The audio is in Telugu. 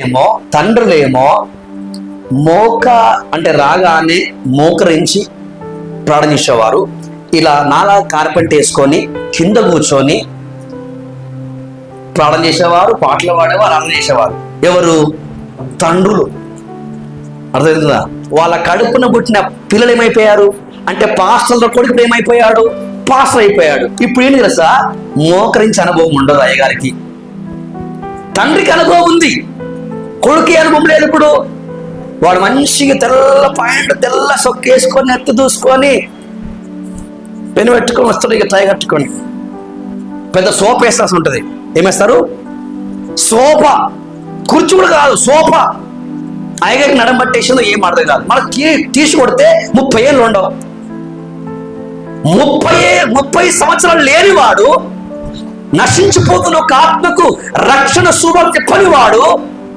ఏమో తండ్రులేమో అంటే రాగానే మోకరించి ప్రార్థన చేసేవారు. ఇలా నాలా కార్పెంట్ వేసుకొని కింద కూర్చొని ప్రార్థన చేసేవారు, పాటలు పాడేవారు, అర్థం చేసేవారు. ఎవరు? తండ్రులు. అర్థమవుతుందా? వాళ్ళ కడుపున పుట్టిన పిల్లలు ఏమైపోయారు అంటే పాస్టర్ల కొడుకు ఏమైపోయాడు? పాస్టర్ అయిపోయాడు. ఇప్పుడు ఏంటి తెలుసా? మోకరించి అనుభవం ఉండదు అయ్యగారికి. తండ్రికి అనుభవం ఉంది, కొడుకు అనుభవం లేదు. ఇప్పుడు వాడు మంచిగా తెల్ల పాయింట్, తెల్ల సొక్కేసుకొని, ఎత్తు దూసుకొని, పెను పెట్టుకొని వస్తాడు. ఇక టై కట్టుకొని పెద్ద సోఫా వేస్తాల్సి ఉంటుంది. ఏమేస్తారు? సోఫా. కుర్చీ కూడా కాదు, సోఫా. అయ్యగారికి నడం పట్టేసిందో ఏం అర్థం కాదు. మనకి తీసి కొడితే 30 ఏళ్ళు ఉండవు. 30 సంవత్సరాలు లేనివాడు, నశించిపోతున్న ఒక ఆత్మకు రక్షణ శుభం చెప్పని వాడు